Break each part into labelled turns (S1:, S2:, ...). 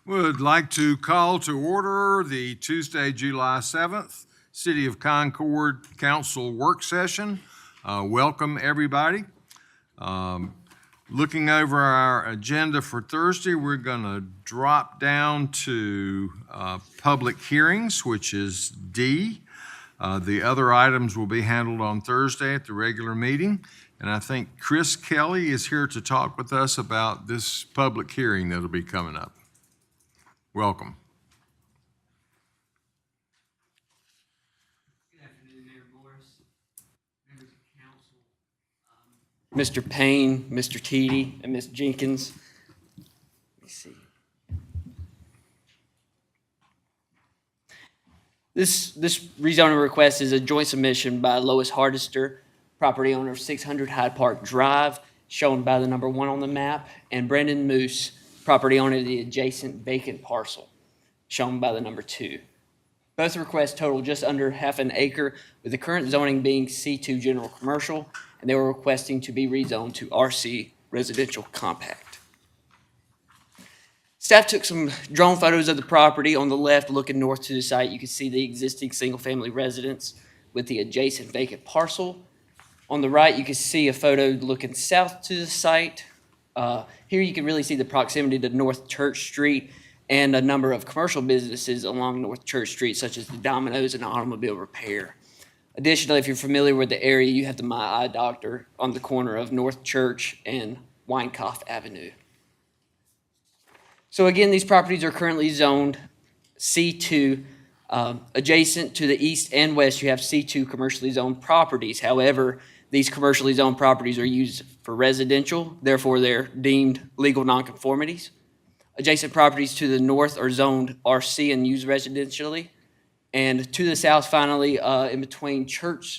S1: Would like to call to order the Tuesday, July 7th, City of Concord Council Work Session. Welcome, everybody. Looking over our agenda for Thursday, we're going to drop down to public hearings, which is D. The other items will be handled on Thursday at the regular meeting. And I think Chris Kelly is here to talk with us about this public hearing that'll be coming up. Welcome.
S2: Good afternoon, Mayor Morris, members of council, Mr. Payne, Mr. Teedy, and Ms. Jenkins. Let me see. This rezoning request is a joint submission by Lois Hardister, property owner of 600 Hyde Park Drive, shown by the number 1 on the map, and Brandon Moose, property owner of the adjacent vacant parcel, shown by the number 2. Both requests total just under half an acre, with the current zoning being C2 general commercial, and they were requesting to be rezoned to RC residential compact. Staff took some drone photos of the property. On the left, looking north to the site, you can see the existing single-family residence with the adjacent vacant parcel. On the right, you can see a photo looking south to the site. Here you can really see the proximity to North Church Street and a number of commercial businesses along North Church Street, such as the Domino's and Automobile Repair. Additionally, if you're familiar with the area, you have the My Eye Doctor on the corner of North Church and Weinkauf Avenue. So again, these properties are currently zoned C2. Adjacent to the east and west, you have C2 commercially zoned properties. However, these commercially zoned properties are used for residential, therefore they're deemed legal nonconformities. Adjacent properties to the north are zoned RC and used residentially. And to the south, finally, in between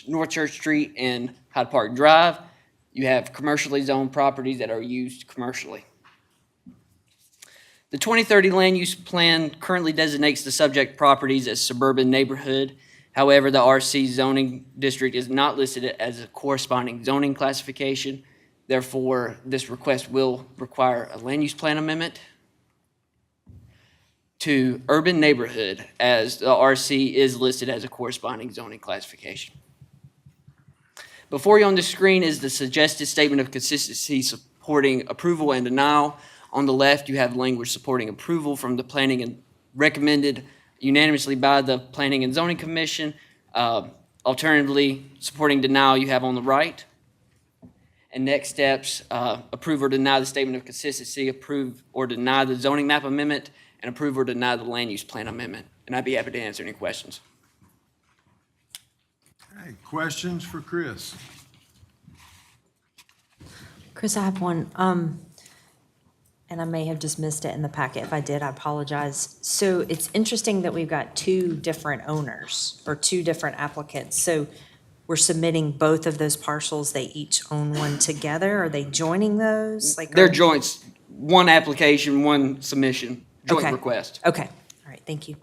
S2: North Church Street and Hyde Park Drive, you have commercially zoned properties that are used commercially. The 2030 land use plan currently designates the subject properties as suburban neighborhood. However, the RC zoning district is not listed as a corresponding zoning classification. Therefore, this request will require a land use plan amendment to urban neighborhood, as the RC is listed as a corresponding zoning classification. Before you on the screen is the suggested statement of consistency supporting approval and denial. On the left, you have language supporting approval from the planning and recommended unanimously by the Planning and Zoning Commission. Alternatively, supporting denial you have on the right. And next steps, approve or deny the statement of consistency, approve or deny the zoning map amendment, and approve or deny the land use plan amendment. And I'd be happy to answer any questions.
S1: Okay, questions for Chris?
S3: Chris, I have one. And I may have just missed it in the packet. If I did, I apologize. So it's interesting that we've got 2 different owners or 2 different applicants. So we're submitting both of those parcels. They each own one together. Are they joining those?
S2: They're joints. One application, one submission, joint
S3: Okay.
S2: request.
S3: Okay. All right. Thank you.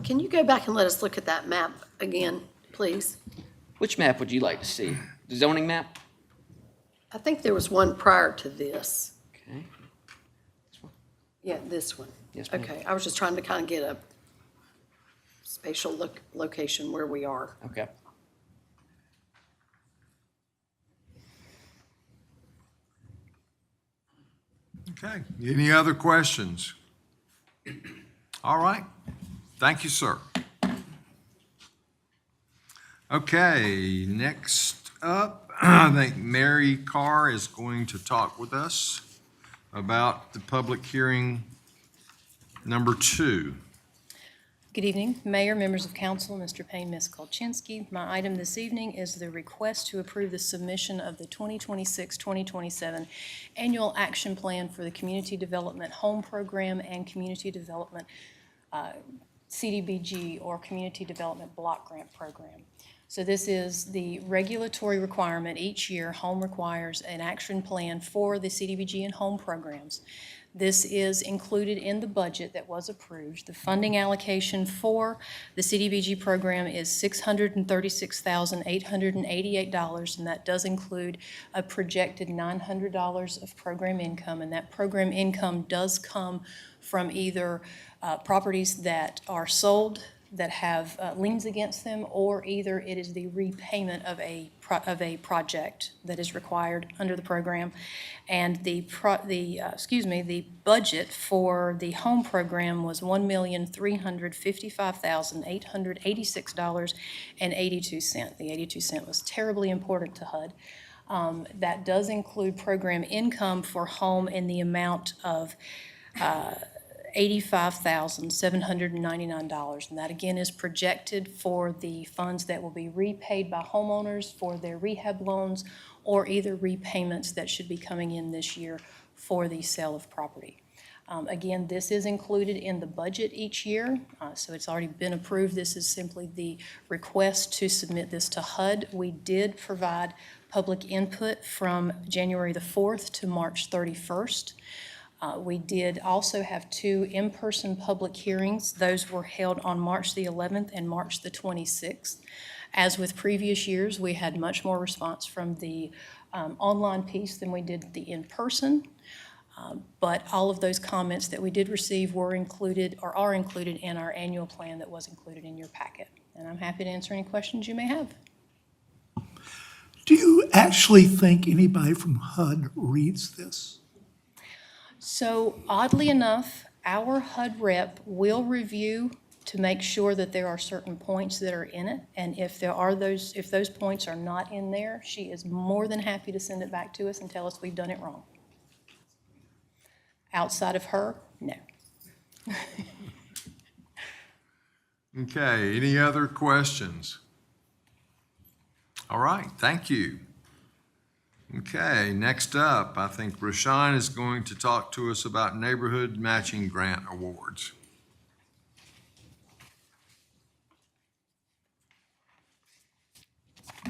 S4: Can you go back and let us look at that map again, please?
S2: Which map would you like to see? The zoning map?
S4: I think there was one prior to this.
S2: Okay.
S4: Yeah, this one.
S2: Yes, ma'am.
S4: Okay, I was just trying to kind of get a spatial location where we are.
S2: Okay.
S1: Okay, any other questions? All right, thank you, sir. Okay, next up, I think Mary Carr is going to talk with us about the public hearing number 2.
S5: Good evening, Mayor, members of council, Mr. Payne, Ms. Kolchinsky. My item this evening is the request to approve the submission of the 2026-2027 Annual Action Plan for the Community Development Home Program and Community Development CDBG, or Community Development Block Grant Program. So this is the regulatory requirement. Each year, home requires an action plan for the CDBG and home programs. This is included in the budget that was approved. The funding allocation for the CDBG program is $636,888, and that does include a projected $900 of program income, and that program income does come from either properties that are sold that have liens against them, or either it is the repayment of a project that is required under the program. And the budget for the home program was $1,355,886.82. The 82 cent was terribly important to HUD. That does include program income for home in the amount of $85,799, and that again is projected for the funds that will be repaid by homeowners for their rehab loans, or either repayments that should be coming in this year for the sale of property. Again, this is included in the budget each year, so it's already been approved. This is simply the request to submit this to HUD. We did provide public input from January the 4th to March 31st. We did also have 2 in-person public hearings. Those were held on March the 11th and March the 26th. As with previous years, we had much more response from the online piece than we did the in-person. But all of those comments that we did receive were included, or are included, in our annual plan that was included in your packet. And I'm happy to answer any questions you may have.
S6: Do you actually think anybody from HUD reads this?
S5: So oddly enough, our HUD rep will review to make sure that there are certain points that are in it. And if those points are not in there, she is more than happy to send it back to us and tell us we've done it wrong. Outside of her, no.
S1: Okay, any other questions? All right, thank you. Okay, next up, I think Rashawn is going to talk to us about neighborhood matching grant awards.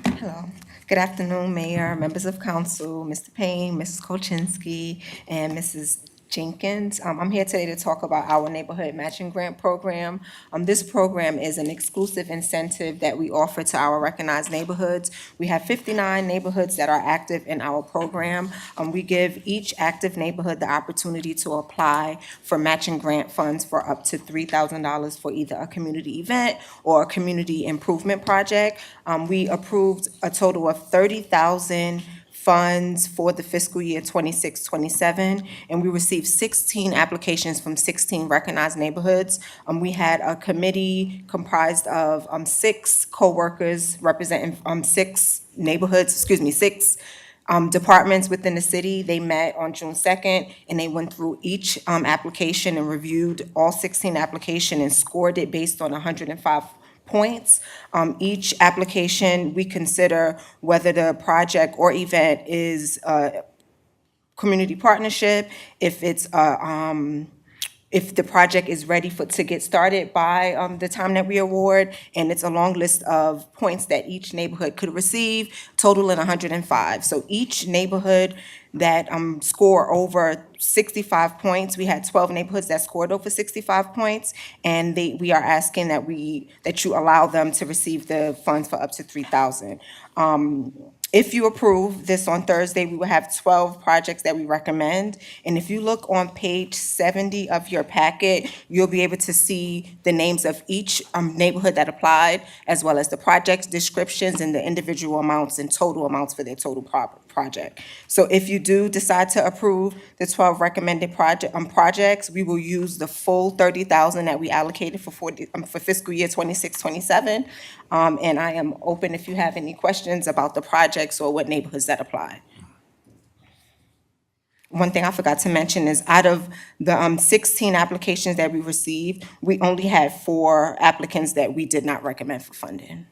S7: Hello. Good afternoon, Mayor, members of council, Mr. Payne, Mrs. Kolchinsky, and Mrs. Jenkins. I'm here today to talk about our neighborhood matching grant program. This program is an exclusive incentive that we offer to our recognized neighborhoods. We have 59 neighborhoods that are active in our program. We give each active neighborhood the opportunity to apply for matching grant funds for up to $3,000 for either a community event or a community improvement project. We approved a total of 30,000 funds for the fiscal year 26-27, and we received 16 applications from 16 recognized neighborhoods. We had a committee comprised of 6 co-workers representing 6 departments within the city. They met on June 2nd, and they went through each application and reviewed all 16 applications and scored it based on 105 points. Each application, we consider whether the project or event is a community partnership, if it's if the project is ready to get started by the time that we award, and it's a long list of points that each neighborhood could receive, totaling 105. So each neighborhood that score over 65 points, we had 12 neighborhoods that scored over 65 points, and we are asking that you allow them to receive the funds for up to $3,000. If you approve this on Thursday, we will have 12 projects that we recommend. And if you look on page 70 of your packet, you'll be able to see the names of each neighborhood that applied, as well as the project descriptions and the individual amounts and total amounts for their total project. So if you do decide to approve the 12 recommended projects, we will use the full $30,000 that we allocated for fiscal year 26-27. And I am open if you have any questions about the projects or what neighborhoods that apply. One thing I forgot to mention is out of the 16 applications that we received, we only had 4 applicants that we did not recommend for funding.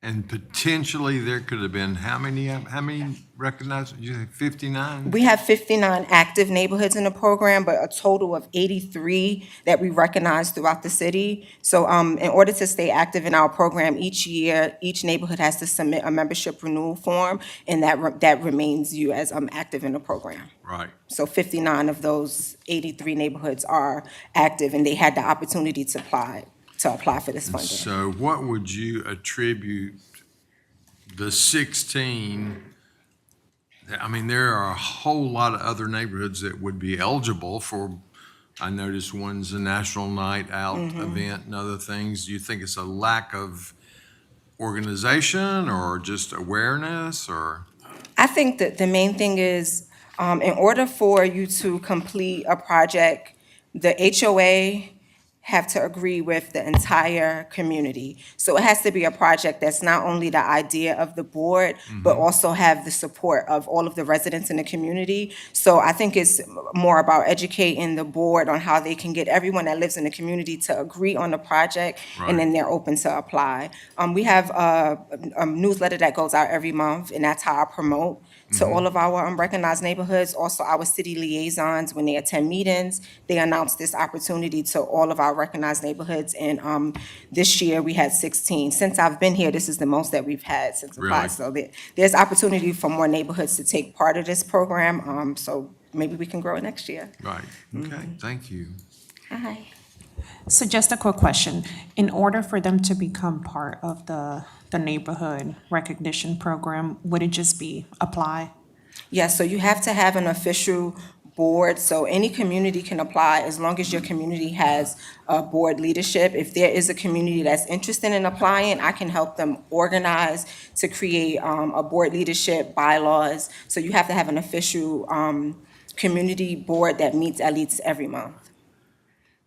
S1: And potentially there could have been how many recognized, you say 59?
S7: We have 59 active neighborhoods in the program, but a total of 83 that we recognize throughout the city. So in order to stay active in our program each year, each neighborhood has to submit a membership renewal form, and that remains you as active in the program.
S1: Right.
S7: So 59 of those 83 neighborhoods are active, and they had the opportunity to apply for this funding.
S1: So what would you attribute the 16? I mean, there are a whole lot of other neighborhoods that would be eligible for, I noticed one's a National Night Out event and other things. Do you think it's a lack of organization or just awareness, or?
S7: I think that the main thing is, in order for you to complete a project, the HOA have to agree with the entire community. So it has to be a project that's not only the idea of the board, but also have the support of all of the residents in the community. So I think it's more about educating the board on how they can get everyone that lives in the community to agree on the project, and then they're open to apply. We have a newsletter that goes out every month, and that's how I promote to all of our recognized neighborhoods. Also, our city liaisons, when they attend meetings, they announce this opportunity to all of our recognized neighborhoods. And this year, we had 16. Since I've been here, this is the most that we've had since
S1: Really?
S7: applied. So there's opportunity for more neighborhoods to take part of this program. So maybe we can grow it next year.
S1: Right, okay, thank you.
S7: Hi.
S8: So just a quick question. In order for them to become part of the neighborhood recognition program, would it just be apply?
S7: Yes, so you have to have an official board, so any community can apply as long as your community has a board leadership. If there is a community that's interested in applying, I can help them organize to create a board leadership bylaws. So you have to have an official community board that meets at least every month.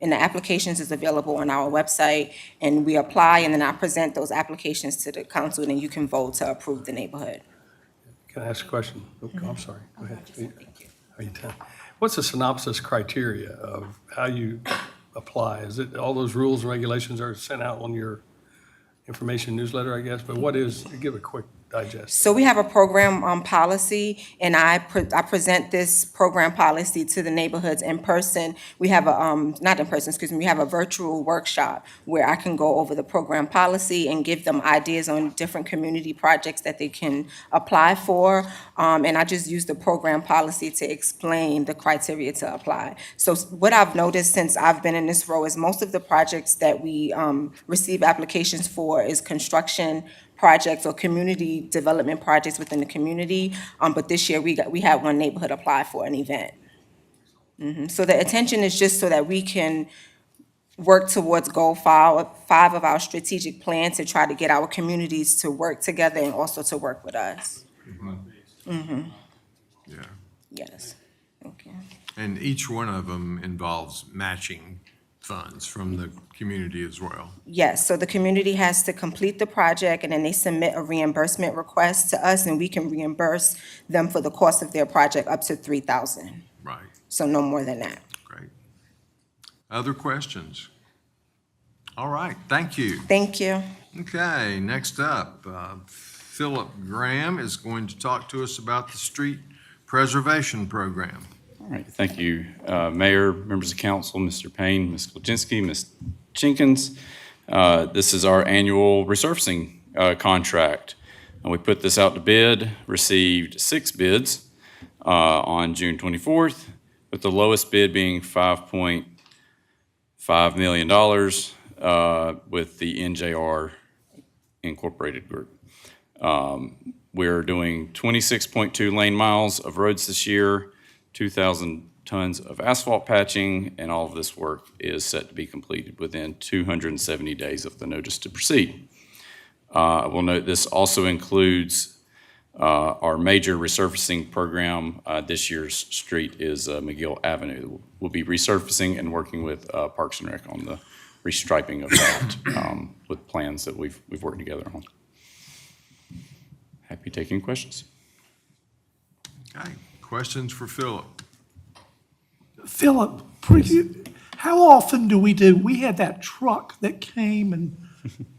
S7: And the applications is available on our website, and we apply, and then I present those applications to the council, and then you can vote to approve the neighborhood.
S9: Can I ask a question? Oh, I'm sorry, go ahead. Are you done? What's the synopsis criteria of how you apply? Is it, all those rules and regulations are sent out on your information newsletter, I guess, but what is, give a quick digest.
S7: So we have a program policy, and I present this program policy to the neighborhoods in person. We have a, not in person, excuse me, we have a virtual workshop where I can go over the program policy and give them ideas on different community projects that they can apply for. And I just use the program policy to explain the criteria to apply. So what I've noticed since I've been in this role is most of the projects that we receive applications for is construction projects or community development projects within the community. But this year, we had one neighborhood apply for an event. So the intention is just so that we can work towards goal 5 of our strategic plan to try to get our communities to work together and also to work with us.
S1: Yeah,
S7: Yes. Okay.
S1: and each one of them involves matching funds from the community as well.
S7: Yes, so the community has to complete the project, and then they submit a reimbursement request to us, and we can reimburse them for the cost of their project up to $3,000.
S1: Right,
S7: So no more than that.
S1: great. Other questions? All right, thank you.
S7: Thank you.
S1: Okay, next up, Philip Graham is going to talk to us about the street preservation program.
S10: All right, thank you, Mayor, members of council, Mr. Payne, Ms. Kolczynski, Ms. Jenkins. This is our annual resurfacing contract. And we put this out to bid, received 6 bids on June 24th, with the lowest bid being $5.5 million with the NJR Incorporated Group. We're doing 26.2 lane miles of roads this year, 2,000 tons of asphalt patching, and all of this work is set to be completed within 270 days of the notice to proceed. I will note this also includes our major resurfacing program. This year's street is McGill Avenue. We'll be resurfacing and working with Parks and Rec on the restriping of that with plans that we've worked together on. Happy taking questions.
S1: Okay, questions for Philip?
S6: Philip, how often do? We had that truck that came and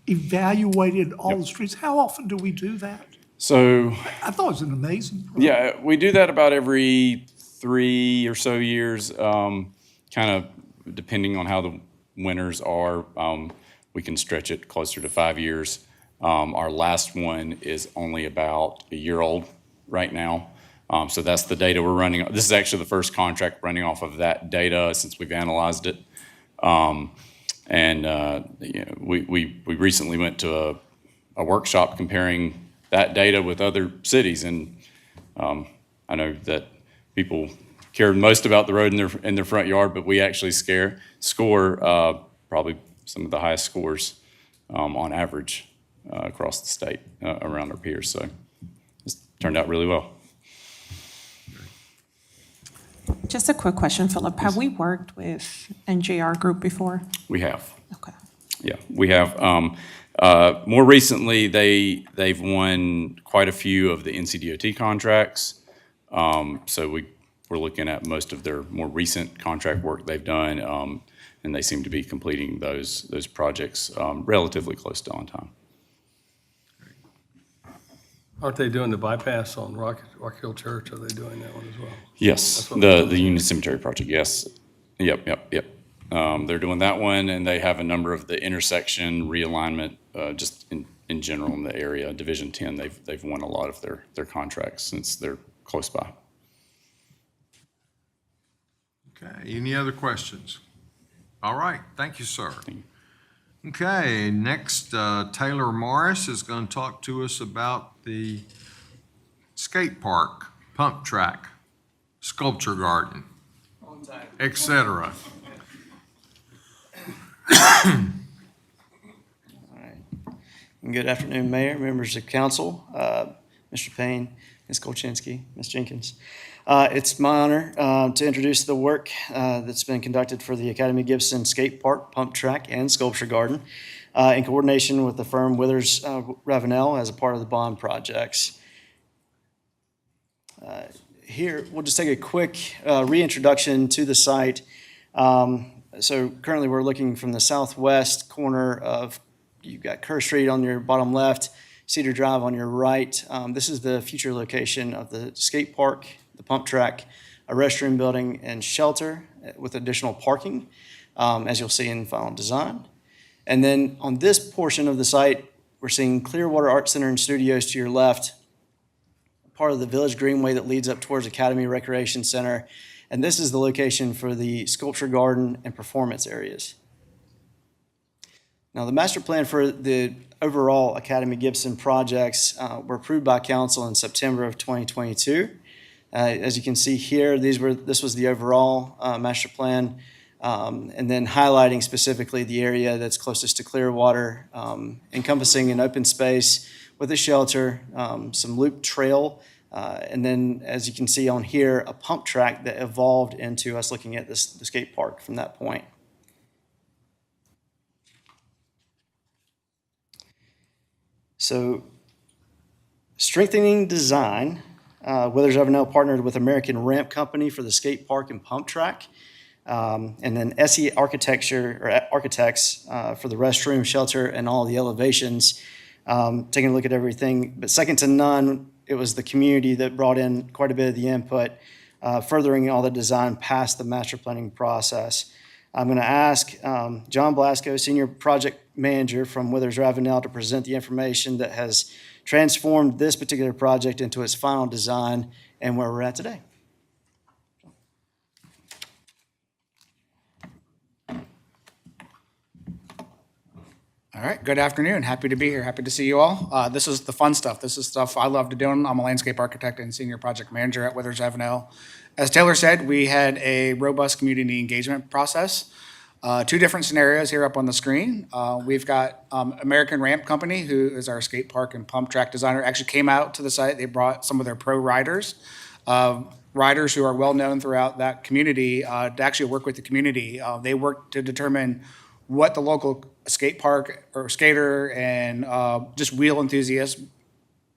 S6: evaluated all the streets. How often do we do that?
S10: So,
S6: I thought it was an amazing program.
S10: yeah, we do that about every 3 or so years, kind of depending on how the winters are. We can stretch it closer to 5 years. Our last one is only about a year old right now. So that's the data we're running. This is actually the first contract running off of that data since we've analyzed it. We recently went to a workshop comparing that data with other cities, and I know that people care most about the road in their front yard, but we actually score probably some of the highest scores on average across the state around our peers. So it's turned out really well.
S8: Just a quick question, Philip. Have we worked with NJR Group before?
S10: We have.
S8: Okay.
S10: Yeah, we have. More recently, they've won quite a few of the NCDOT contracts. So we're looking at most of their more recent contract work they've done, and they seem to be completing those projects relatively close to on time.
S9: Aren't they doing the bypass on Rock Hill Church? Are they doing that one as well?
S10: Yes, the Union Cemetery project, yes. Yep. They're doing that one, and they have a number of the intersection realignment, just in general in the area. Division 10, they've won a lot of their contracts since they're close by.
S1: Okay, any other questions? All right, thank you, sir. Okay, next, Taylor Morris is going to talk to us about the skate park, pump track, sculpture garden, et cetera.
S11: Good afternoon, Mayor, members of council, Mr. Payne, Ms. Kolchinsky, Ms. Jenkins. It's my honor to introduce the work that's been conducted for the Academy Gibson Skate Park, Pump Track, and Sculpture Garden in coordination with the firm Withers Ravenel as a part of the bond projects. Here, we'll just take a quick reintroduction to the site. So currently we're looking from the southwest corner of, you've got Kerr Street on your bottom left, Cedar Drive on your right. This is the future location of the skate park, the pump track, a restroom building, and shelter with additional parking, as you'll see in final design. And then on this portion of the site, we're seeing Clearwater Art Center and Studios to your left, part of the Village Greenway that leads up towards Academy Recreation Center. And this is the location for the sculpture garden and performance areas. Now, the master plan for the overall Academy Gibson projects were approved by council in September of 2022. As you can see here, this was the overall master plan, and then highlighting specifically the area that's closest to Clearwater, encompassing an open space with a shelter, some loop trail, and then, as you can see on here, a pump track that evolved into us looking at the skate park from that point. So, strengthening design, Withers Ravenel partnered with American Ramp Company for the skate park and pump track, and then SE Architects for the restroom, shelter, and all the elevations. Taking a look at everything, but second to none, it was the community that brought in quite a bit of the input, furthering all the design past the master planning process. I'm going to ask John Blasco, Senior Project Manager from Withers Ravenel, to present the information that has transformed this particular project into its final design and where we're at today.
S12: All right, good afternoon. Happy to be here. Happy to see you all. This is the fun stuff. This is stuff I love to do. I'm a landscape architect and senior project manager at Withers Ravenel. As Taylor said, we had a robust community engagement process. Two different scenarios here up on the screen. We've got American Ramp Company, who is our skate park and pump track designer, actually came out to the site. They brought some of their pro riders, riders who are well known throughout that community, to actually work with the community. They worked to determine what the local skate park or skater and just wheel enthusiasts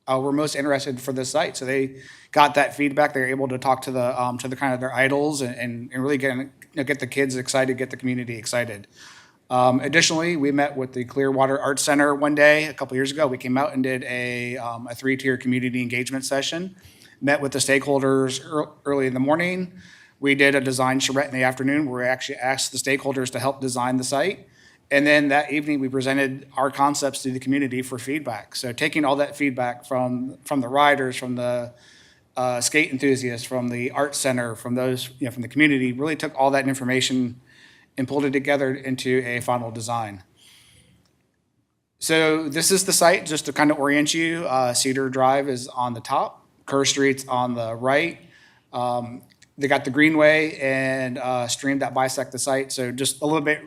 S12: were most interested for this site. So they got that feedback. They were able to talk to the kind of their idols and really get the kids excited, get the community excited. Additionally, we met with the Clearwater Arts Center one day, a couple years ago. We came out and did a 3-tier community engagement session, met with the stakeholders early in the morning. We did a design charrette in the afternoon where we actually asked the stakeholders to help design the site. And then that evening, we presented our concepts to the community for feedback. So taking all that feedback from the riders, from the skate enthusiasts, from the art center, from those, from the community, really took all that information and pulled it together into a final design. So this is the site, just to kind of orient you. Cedar Drive is on the top, Kerr Street's on the right. They got the greenway and stream that bisect the site, so just a little bit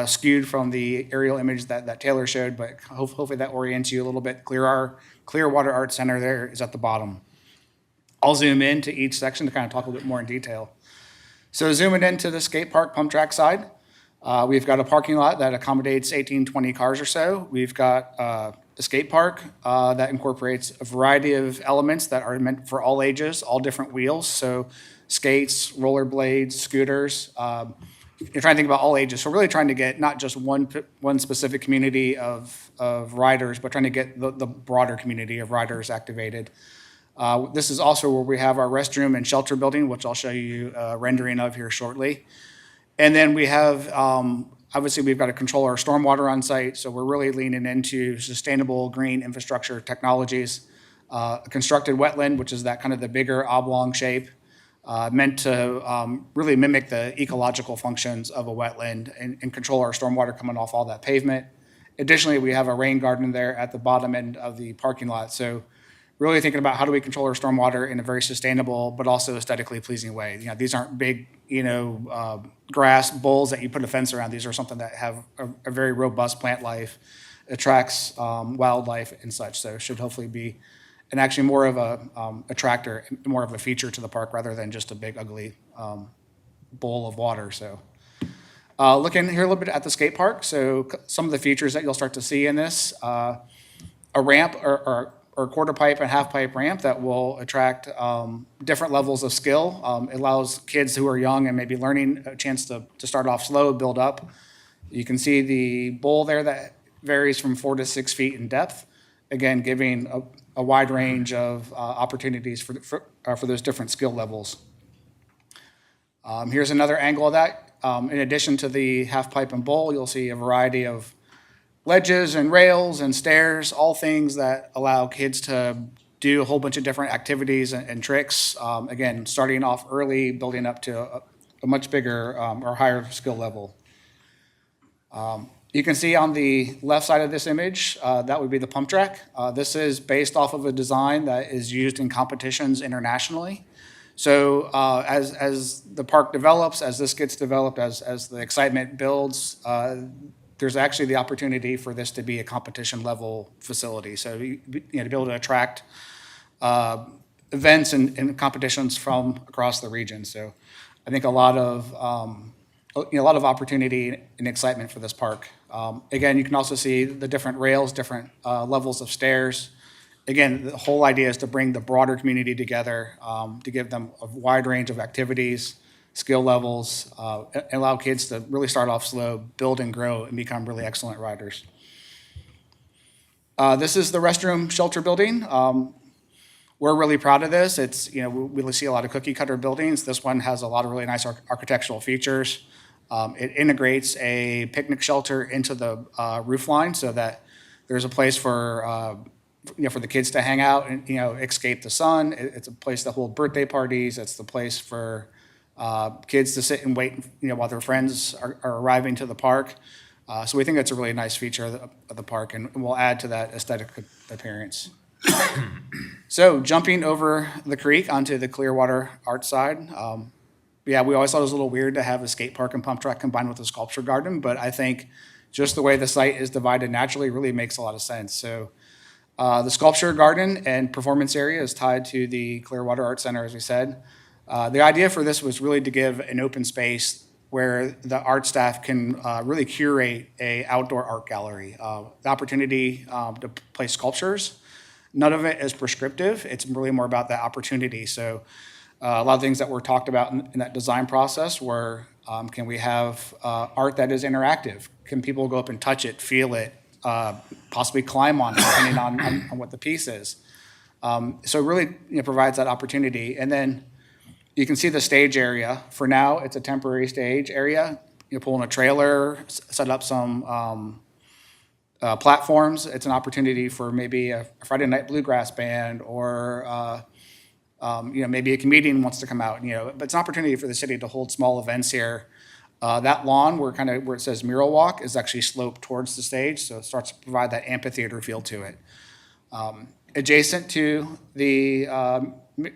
S12: skewed from the aerial image that Taylor showed, but hopefully that orients you a little bit. Clearwater Art Center there is at the bottom. I'll zoom in to each section to kind of talk a little bit more in detail. So zooming into the skate park pump track side, we've got a parking lot that accommodates 18, 20 cars or so. We've got a skate park that incorporates a variety of elements that are meant for all ages, all different wheels. So skates, rollerblades, scooters. You're trying to think about all ages. So we're really trying to get not just one specific community of riders, but trying to get the broader community of riders activated. This is also where we have our restroom and shelter building, which I'll show you a rendering of here shortly. And then we have, obviously, we've got to control our stormwater on site, so we're really leaning into sustainable green infrastructure technologies. A constructed wetland, which is that kind of the bigger oblong shape, meant to really mimic the ecological functions of a wetland and control our stormwater coming off all that pavement. Additionally, we have a rain garden there at the bottom end of the parking lot. So really thinking about how do we control our stormwater in a very sustainable but also aesthetically pleasing way. These aren't big, grass bowls that you put a fence around. These are something that have a very robust plant life, attracts wildlife and such. So it should hopefully be and actually more of a attractor, more of a feature to the park rather than just a big ugly bowl of water. So looking here a little bit at the skate park. So some of the features that you'll start to see in this, a ramp or quarter pipe and half pipe ramp that will attract different levels of skill. It allows kids who are young and maybe learning a chance to start off slow, build up. You can see the bowl there that varies from 4 to 6 feet in depth. Again, giving a wide range of opportunities for those different skill levels. Here's another angle of that. In addition to the half pipe and bowl, you'll see a variety of ledges and rails and stairs, all things that allow kids to do a whole bunch of different activities and tricks. Again, starting off early, building up to a much bigger or higher skill level. You can see on the left side of this image, that would be the pump track. This is based off of a design that is used in competitions internationally. So as the park develops, as this gets developed, as the excitement builds, there's actually the opportunity for this to be a competition level facility. So to be able to attract events and competitions from across the region. So I think a lot of opportunity and excitement for this park. Again, you can also see the different rails, different levels of stairs. Again, the whole idea is to bring the broader community together, to give them a wide range of activities, skill levels, and allow kids to really start off slow, build and grow, and become really excellent riders. This is the restroom shelter building. We're really proud of this. It's, we see a lot of cookie cutter buildings. This one has a lot of really nice architectural features. It integrates a picnic shelter into the roof line so that there's a place for the kids to hang out and, escape the sun. It's a place to hold birthday parties. It's the place for kids to sit and wait, while their friends are arriving to the park. So we think that's a really nice feature of the park, and we'll add to that aesthetic appearance. So jumping over the creek onto the Clearwater art side. We always thought it was a little weird to have a skate park and pump track combined with a sculpture garden, but I think just the way the site is divided naturally really makes a lot of sense. So the sculpture garden and performance area is tied to the Clearwater Art Center, as we said. The idea for this was really to give an open space where the art staff can really curate a outdoor art gallery. The opportunity to place sculptures, none of it is prescriptive. It's really more about that opportunity. So a lot of things that were talked about in that design process were Can we have art that is interactive? Can people go up and touch it, feel it, possibly climb on it, depending on what the piece is? So it really provides that opportunity. And then you can see the stage area. For now, it's a temporary stage area. You pull in a trailer, set up some platforms. It's an opportunity for maybe a Friday night bluegrass band or maybe a comedian wants to come out. But it's an opportunity for the city to hold small events here. That lawn where it says mural walk is actually sloped towards the stage, so it starts to provide that amphitheater feel to it. Adjacent to the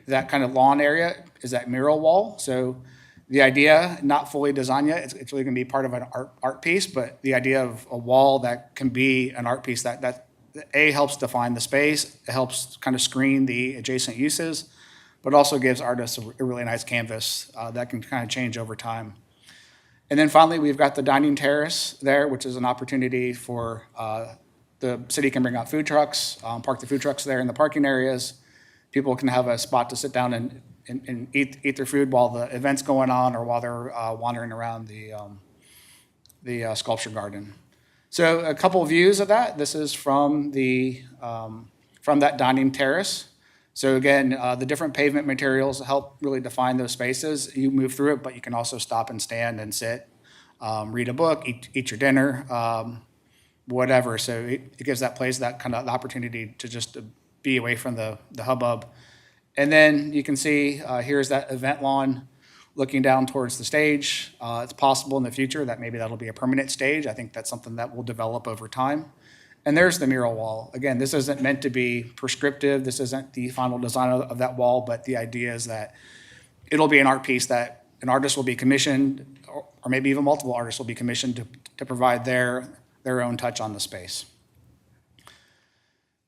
S12: that kind of lawn area is that mural wall. So the idea, not fully designed yet, it's really going to be part of an art piece, but the idea of a wall that can be an art piece that A, helps define the space, it helps kind of screen the adjacent uses, but also gives artists a really nice canvas that can kind of change over time. And then finally, we've got the dining terrace there, which is an opportunity for the city can bring out food trucks, park the food trucks there in the parking areas. People can have a spot to sit down and eat their food while the event's going on or while they're wandering around the sculpture garden. So a couple of views of that. This is from that dining terrace. So again, the different pavement materials help really define those spaces. You move through it, but you can also stop and stand and sit, read a book, eat your dinner, whatever. So it gives that place that kind of opportunity to just be away from the hubbub. And then you can see here's that event lawn looking down towards the stage. It's possible in the future that maybe that'll be a permanent stage. I think that's something that will develop over time. And there's the mural wall. Again, this isn't meant to be prescriptive. This isn't the final design of that wall, but the idea is that it'll be an art piece that an artist will be commissioned, or maybe even multiple artists will be commissioned to provide their own touch on the space.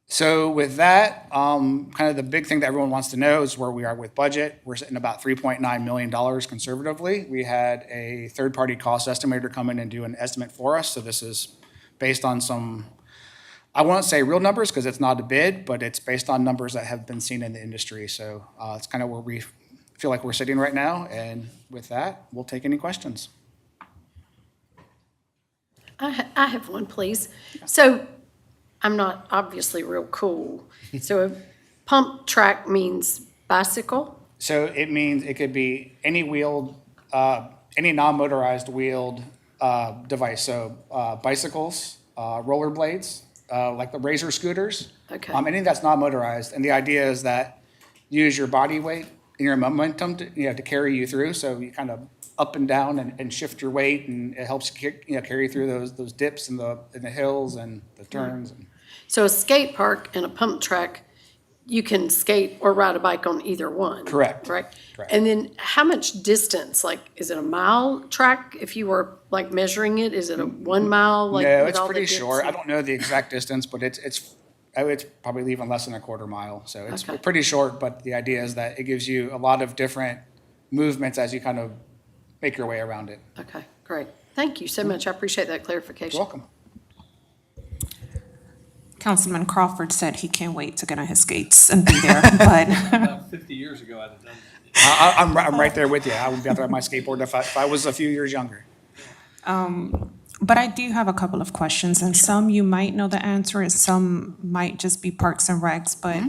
S12: So with that, kind of the big thing that everyone wants to know is where we are with budget. We're sitting about $3.9 million conservatively. We had a third-party cost estimator come in and do an estimate for us. So this is based on some, I won't say real numbers because it's not a bid, but it's based on numbers that have been seen in the industry. So it's kind of where we feel like we're sitting right now. And with that, we'll take any questions.
S4: I have one, please. So I'm not obviously real cool. So a pump track means bicycle?
S12: So it means it could be any wheeled, any non-motorized wheeled device. So bicycles, rollerblades, like the Razor scooters.
S4: Okay.
S12: Anything that's not motorized. And the idea is that you use your body weight and your momentum to carry you through. So you kind of up and down and shift your weight, and it helps carry you through those dips and the hills and the turns.
S4: So a skate park and a pump track, you can skate or ride a bike on either one?
S12: Correct.
S4: Right?
S12: Correct.
S4: And then how much distance? Like, is it a mile track if you were like measuring it? Is it a 1 mile? Like,
S12: No,
S4: with
S12: it's
S4: all the
S12: pretty
S4: dips
S12: short.
S4: and-
S12: I don't know the exact distance, but it's probably even less than a quarter mile. So it's
S4: Okay.
S12: pretty short, but the idea is that it gives you a lot of different movements as you kind of make your way around it.
S4: Okay, great. Thank you so much. I appreciate that clarification.
S12: You're welcome.
S8: Councilman Crawford said he can't wait to get on his skates and be there, but
S9: About 50 years ago, I'd have done that.
S12: I'm right there with you. I would be out there on my skateboard if I was a few years younger.
S8: But I do have a couple of questions, and some you might know the answer, and some might just be parks and recs, but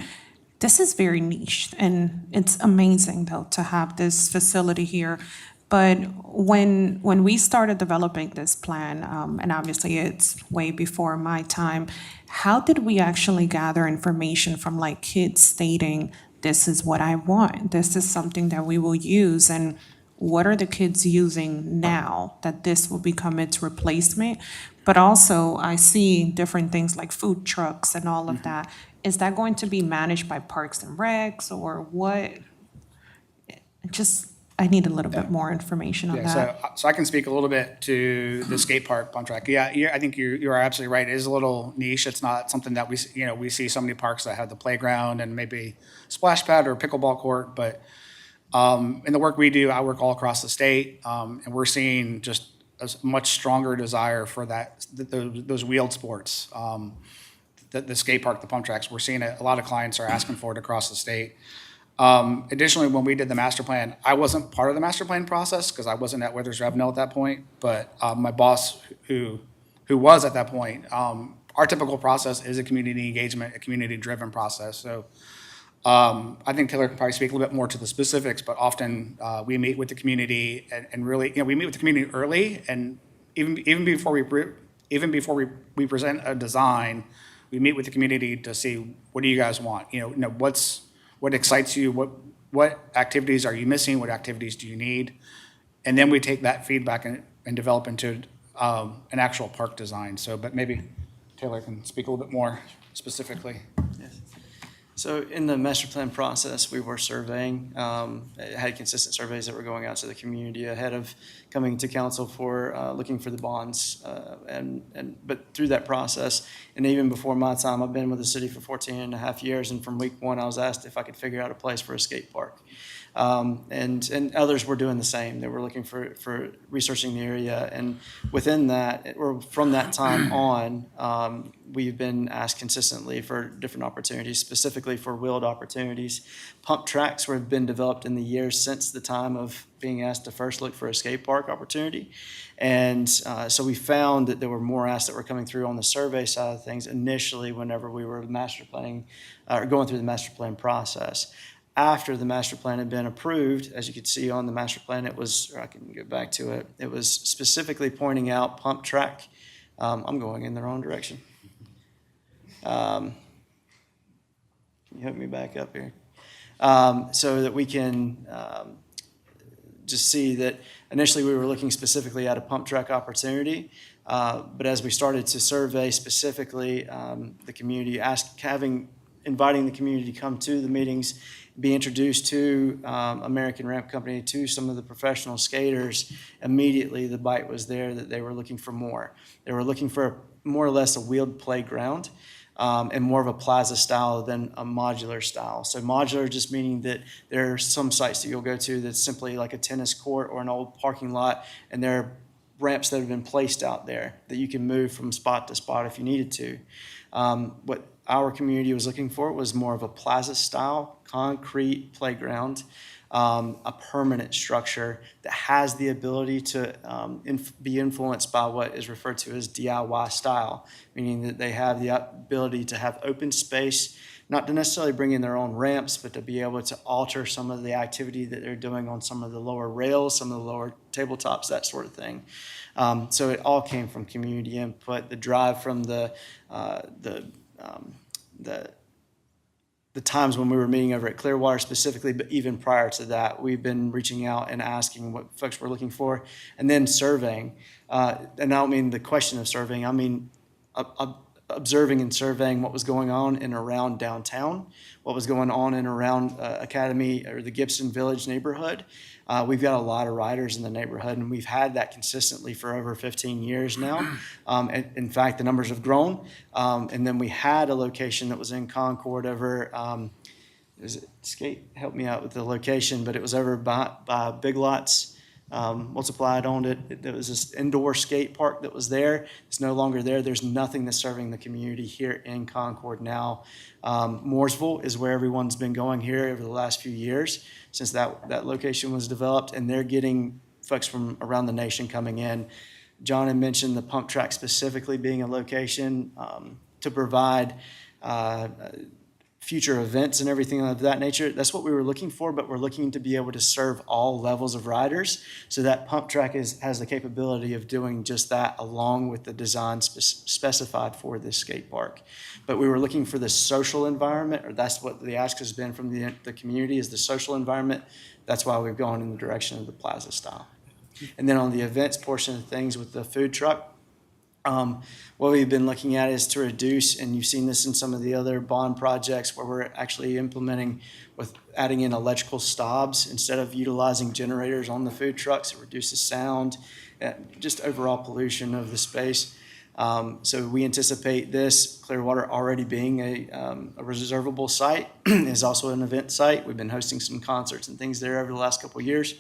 S8: this is very niche, and it's amazing, though, to have this facility here. But when we started developing this plan, and obviously it's way before my time, how did we actually gather information from like kids stating, this is what I want, this is something that we will use, and what are the kids using now that this will become its replacement? But also, I see different things like food trucks and all of that. Is that going to be managed by Parks and Recs or what? I need a little bit more information on
S12: Yeah,
S8: that.
S12: so I can speak a little bit to the skate park pump track. Yeah, I think you are absolutely right. It is a little niche. It's not something that we see so many parks that have the playground and maybe splash pad or pickleball court. But in the work we do, I work all across the state, and we're seeing just a much stronger desire for those wheeled sports. The skate park, the pump tracks, we're seeing a lot of clients are asking for it across the state. Additionally, when we did the master plan, I wasn't part of the master plan process because I wasn't at Withers Revenue at that point, but my boss, who was at that point, our typical process is a community engagement, a community-driven process. So I think Taylor can probably speak a little bit more to the specifics, but often we meet with the community and really, we meet with the community early, and even before we present a design, we meet with the community to see, what do you guys want? What excites you? What activities are you missing? What activities do you need? And then we take that feedback and develop into an actual park design. So, but maybe Taylor can speak a little bit more specifically.
S11: So in the master plan process, we were surveying, had consistent surveys that were going out to the community ahead of coming to council for looking for the bonds. But through that process, and even before my time, I've been with the city for 14 and a half years, and from week one, I was asked if I could figure out a place for a skate park. And others were doing the same. They were looking for researching the area, and within that, or from that time on, we've been asked consistently for different opportunities, specifically for wheeled opportunities. Pump tracks have been developed in the years since the time of being asked to first look for a skate park opportunity. And so we found that there were more asks that were coming through on the survey side of things initially whenever we were master planning, or going through the master plan process. After the master plan had been approved, as you could see on the master plan, it was, or I can get back to it, it was specifically pointing out pump track. I'm going in the wrong direction. Can you help me back up here? So that we can just see that initially we were looking specifically at a pump track opportunity, but as we started to survey specifically the community, inviting the community to come to the meetings, be introduced to American Ramp Company, to some of the professional skaters, immediately the bite was there that they were looking for more. They were looking for more or less a wheeled playground, and more of a plaza style than a modular style. So modular just meaning that there are some sites that you'll go to that's simply like a tennis court or an old parking lot, and there are ramps that have been placed out there that you can move from spot to spot if you needed to. What our community was looking for was more of a plaza style, concrete playground, a permanent structure that has the ability to be influenced by what is referred to as DIY style, meaning that they have the ability to have open space, not to necessarily bring in their own ramps, but to be able to alter some of the activity that they're doing on some of the lower rails, some of the lower tabletops, that sort of thing. So it all came from community input. The drive from the times when we were meeting over at Clearwater specifically, but even prior to that, we've been reaching out and asking what folks were looking for, and then surveying. And I don't mean the question of surveying, I mean observing and surveying what was going on in and around downtown, what was going on in and around Academy or the Gibson Village neighborhood. We've got a lot of riders in the neighborhood, and we've had that consistently for over 15 years now. In fact, the numbers have grown. And then we had a location that was in Concord over, Skate, help me out with the location, but it was over by Big Lots. Multiplied owned it. There was this indoor skate park that was there. It's no longer there. There's nothing that's serving the community here in Concord now. Mooresville is where everyone's been going here over the last few years since that location was developed, and they're getting folks from around the nation coming in. John had mentioned the pump track specifically being a location to provide future events and everything of that nature. That's what we were looking for, but we're looking to be able to serve all levels of riders. So that pump track has the capability of doing just that, along with the design specified for this skate park. But we were looking for the social environment, or that's what the ask has been from the community, is the social environment. That's why we've gone in the direction of the plaza style. And then on the events portion of things with the food truck, what we've been looking at is to reduce, and you've seen this in some of the other bond projects where we're actually implementing with adding in electrical stobs instead of utilizing generators on the food trucks. It reduces sound, just overall pollution of the space. So we anticipate this Clearwater already being a reservable site is also an event site. We've been hosting some concerts and things there over the last couple of years.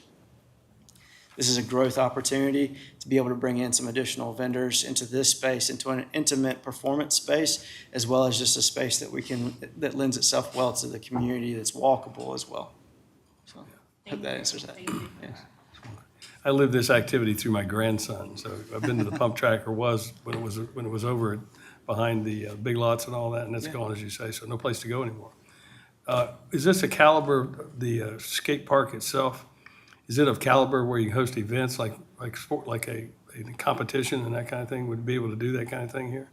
S11: This is a growth opportunity to be able to bring in some additional vendors into this space, into an intimate performance space, as well as just a space that lends itself well to the community, that's walkable as well. So I hope that answers that. Yes.
S9: I lived this activity through my grandson, so I've been to the pump track, or was, when it was over behind the big lots and all that, and it's gone, as you say, so no place to go anymore. Is this a caliber, the skate park itself, is it of caliber where you can host events like sport, like a competition and that kind of thing? Would it be able to do that kind of thing here?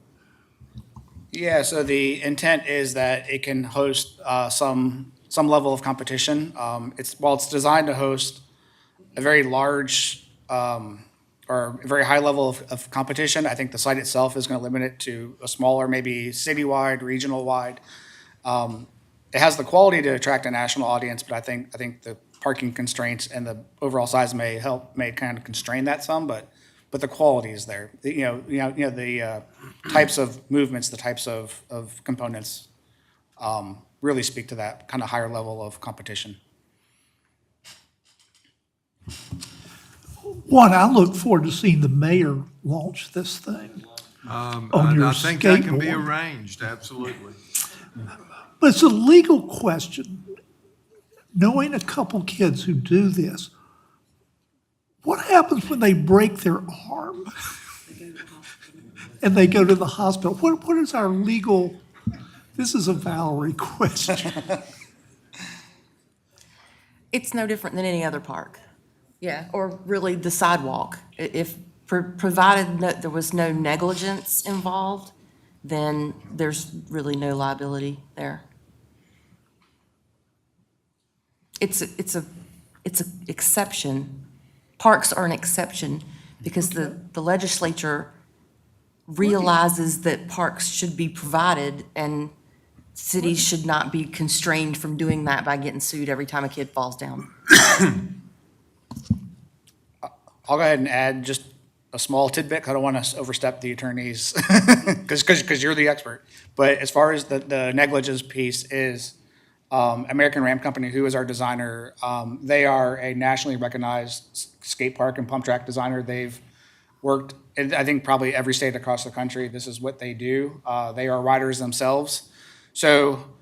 S12: Yeah, so the intent is that it can host some level of competition. It's designed to host a very large or a very high level of competition. I think the site itself is going to limit it to a smaller, maybe citywide, regional-wide. It has the quality to attract a national audience, but I think the parking constraints and the overall size may kind of constrain that some, but the quality is there. The types of movements, the types of components really speak to that kind of higher level of competition.
S6: What I look forward to seeing the mayor launch this thing. On your
S1: I think that can be
S6: skateboard.
S1: arranged, absolutely.
S6: But it's a legal question. Knowing a couple kids who do this, what happens when they break their arm? And they go to the hospital? What is our legal, this is a Valerie question.
S13: It's no different than any other park. Yeah, or really the sidewalk. If, provided there was no negligence involved, then there's really no liability there. It's a exception. Parks are an exception because the legislature realizes that parks should be provided and cities should not be constrained from doing that by getting sued every time a kid falls down.
S12: I'll go ahead and add just a small tidbit, 'cause I don't want to overstep the attorneys, because you're the expert. But as far as the negligence piece is, American Ramp Company, who is our designer, they are a nationally recognized skate park and pump track designer. They've worked in, I think, probably every state across the country. This is what they do. They are riders themselves. So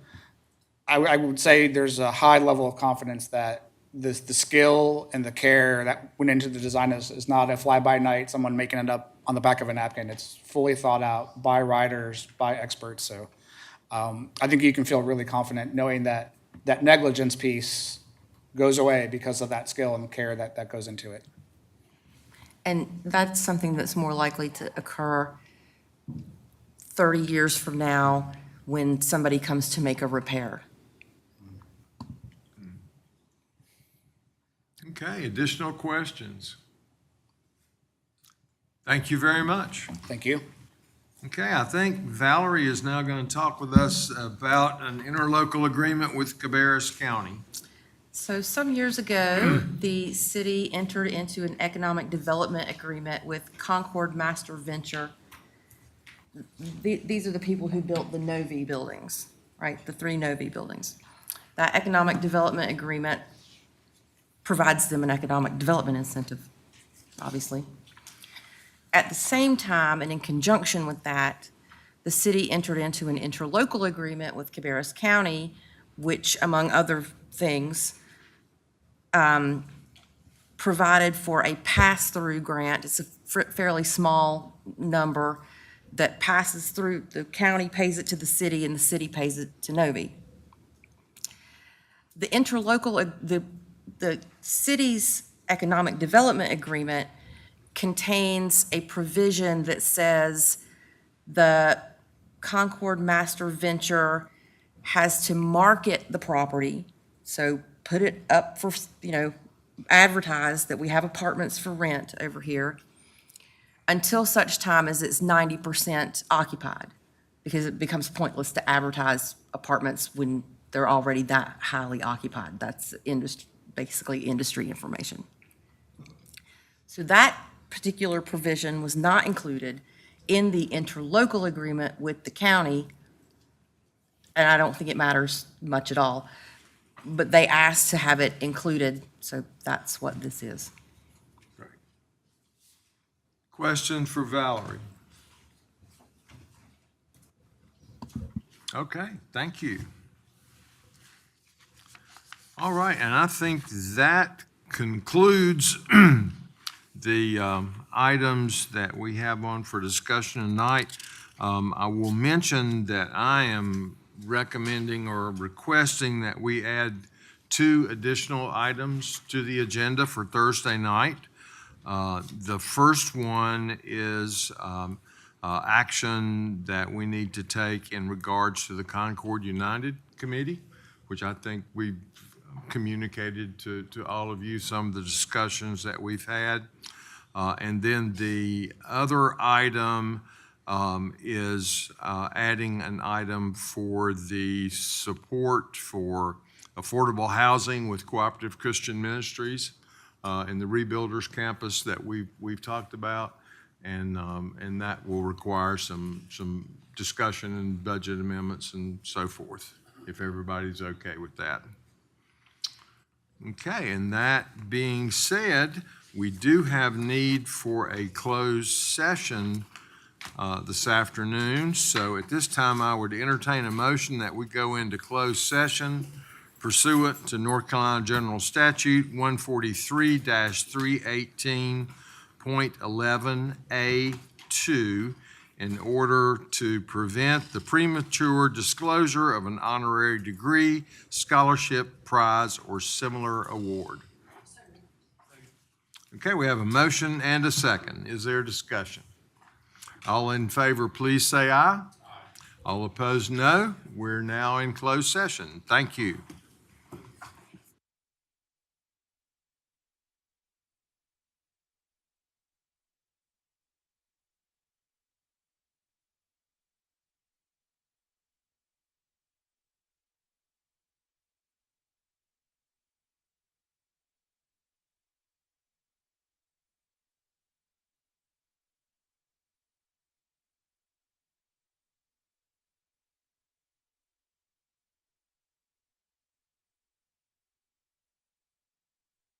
S12: I would say there's a high level of confidence that the skill and the care that went into the design is not a fly-by-night, someone making it up on the back of a napkin. It's fully thought out by riders, by experts. So I think you can feel really confident knowing that that negligence piece goes away because of that skill and care that goes into it.
S13: And that's something that's more likely to occur 30 years from now when somebody comes to make a repair.
S1: Okay, additional questions? Thank you very much.
S12: Thank you.
S1: Okay, I think Valerie is now going to talk with us about an interlocal agreement with Cabarrus County.
S13: So some years ago, the city entered into an economic development agreement with Concord Master Venture. These are the people who built the Novi buildings, right? The 3 Novi buildings. That economic development agreement provides them an economic development incentive, obviously. At the same time, and in conjunction with that, the city entered into an interlocal agreement with Cabarrus County, which, among other things, provided for a pass-through grant. It's a fairly small number that passes through, the county pays it to the city and the city pays it to Novi. The interlocal, the city's economic development agreement contains a provision that says the Concord Master Venture has to market the property, so put it up for, advertise that we have apartments for rent over here until such time as it's 90% occupied, because it becomes pointless to advertise apartments when they're already that highly occupied. That's basically industry information. So that particular provision was not included in the interlocal agreement with the county, and I don't think it matters much at all, but they asked to have it included, so that's what this is.
S1: Question for Valerie? Okay, thank you. All right, and I think that concludes the items that we have on for discussion tonight. I will mention that I am recommending or requesting that we add 2 additional items to the agenda for Thursday night. The first one is action that we need to take in regards to the Concord United Committee, which I think we've communicated to all of you some of the discussions that we've had. And then the other item is adding an item for the support for affordable housing with Cooperative Christian Ministries in the Rebuilders Campus that we've talked about. And that will require some discussion and budget amendments and so forth, if everybody's okay with that. Okay, and that being said, we do have need for a closed session this afternoon. So at this time, I would entertain a motion that we go into closed session pursuant to North Carolina General Statute 143-318.11A2 in order to prevent the premature disclosure of an honorary degree, scholarship, prize, or similar award. Okay, we have a motion and a second. Is there discussion? All in favor, please say aye. All opposed, no. We're now in closed session. Thank you.